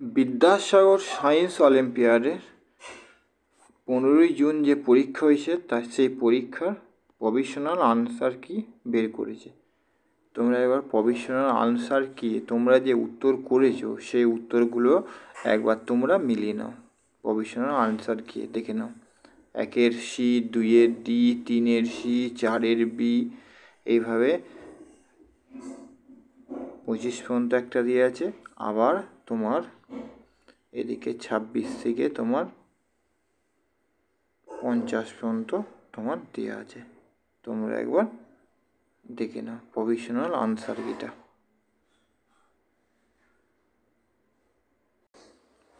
Vidyasagar science অলিম্পিয়াডের 15ই June যে পরীক্ষা হয়েছে তার সেই পরীক্ষার প্রভিশনাল আনসার কি বের করেছে। তোমরা এবার প্রভিশনাল আনসার কি তোমরা যে উত্তর করেছো সেই উত্তরগুলো একবার তোমরা মিলিয়ে নাও। প্রভিশনাল আনসার কি দেখে নাও। 1-এর সি, 2-এর ডি, 3-এর সি, 4-এর বি, এইভাবে 25 পর্যন্ত একটা দিয়ে আছে। আবার তোমার এদিকে 26 থেকে তোমার 50 পর্যন্ত তোমার দেওয়া আছে। তোমরা একবার দেখে নাও প্রভিশনাল আনসার কিটা।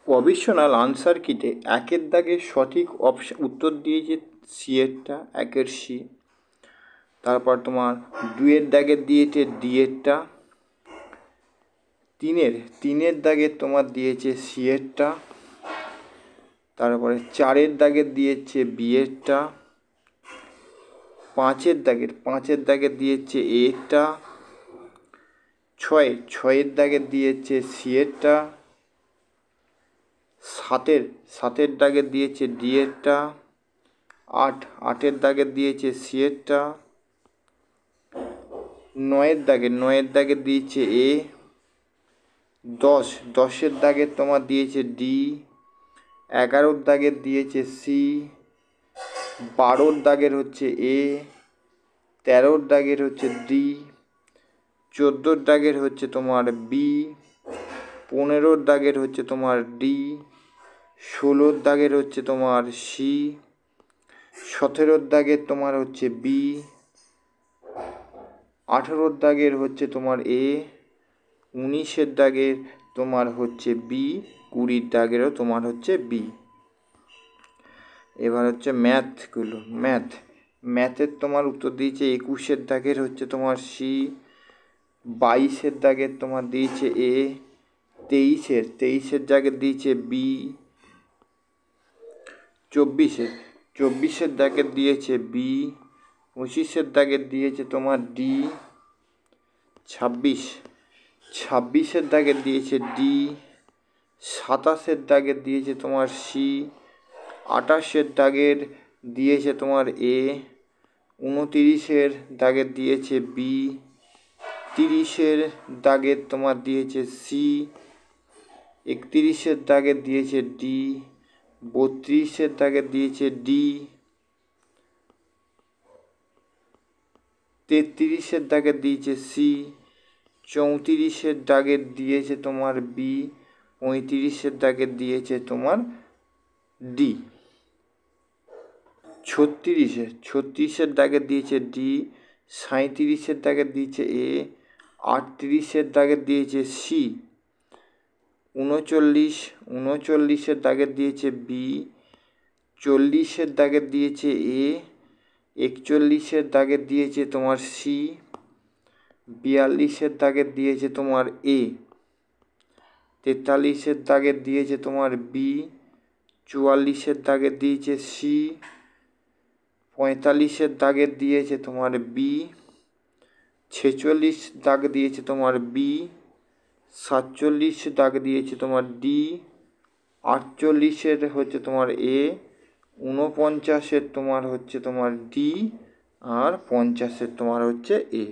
প্রভিশনাল আনসার কিটে 1-এর দাগে সঠিক উত্তর দিয়েছে সি এরটা, 1-এর সি। তারপর তোমার 2-এর দাগে দিয়েছে ডি এরটা, 3-এর দাগে তোমার দিয়েছে সি এরটা, তারপরে 4-এর দাগে দিয়েছে বি এরটা, 5-এর দাগে দিয়েছে এ এরটা, 6-এর দাগে দিয়েছে সি এরটা, 7-এর দাগে দিয়েছে ডি এরটা, 8-এর দাগে দিয়েছে সি এরটা, 9-এর দাগে দিয়েছে এ, 10-এর দাগে তোমার দিয়েছে ডি, 11-র দাগের দিয়েছে সি, 12-র দাগের হচ্ছে এ, 13-র দাগের হচ্ছে ডি, 14-র দাগের হচ্ছে তোমার বি, 15-র দাগের হচ্ছে তোমার ডি, 16-র দাগের হচ্ছে তোমার সি, 17-র দাগের তোমার হচ্ছে বি, 18-র দাগের হচ্ছে তোমার এ, 19-এর দাগের তোমার হচ্ছে বি, 20-র দাগেরও তোমার হচ্ছে বি। এবার হচ্ছে ম্যাথের তোমার উত্তর দিয়েছে 21-এর দাগের হচ্ছে তোমার সি, 22-এর দাগের তোমার দিয়েছে এ, 23-এর দাগের দিয়েছে বি, 24-এর দাগের দিয়েছে বি, 25-এর দাগের দিয়েছে তোমার ডি, 26-এর দাগের দিয়েছে ডি, 27-এর দাগের দিয়েছে তোমার সি, 28-এর দাগের দিয়েছে তোমার এ, 29-এর দাগের দিয়েছে বি, 30-এর দাগের তোমার দিয়েছে সি, 31-এর দাগের দিয়েছে ডি, 32-এর দাগের দিয়েছে ডি, 33-এর দাগের দিয়েছে সি, 34-এর দাগের দিয়েছে তোমার বি, 35-এর দাগের দিয়েছে তোমার ডি, 36-এর দাগের দিয়েছে ডি, 37-এর দাগের দিয়েছে এ, 38-এর দাগের দিয়েছে সি, 39-এর দাগের দিয়েছে বি, 40-এর দাগের দিয়েছে এ, 41-এর দাগের দিয়েছে তোমার সি, 42-এর দাগের দিয়েছে তোমার এ, 43-এর দাগের দিয়েছে তোমার বি, 44-এর দাগের দিয়েছে সি, 45-এর দাগের দিয়েছে তোমার বি, 46 দাগ দিয়েছে তোমার বি, 47 দাগ দিয়েছে তোমার ডি, 48-এর হচ্ছে তোমার এ, 49-এর তোমার হচ্ছে তোমার ডি, আর 50-এর তোমার হচ্ছে এ।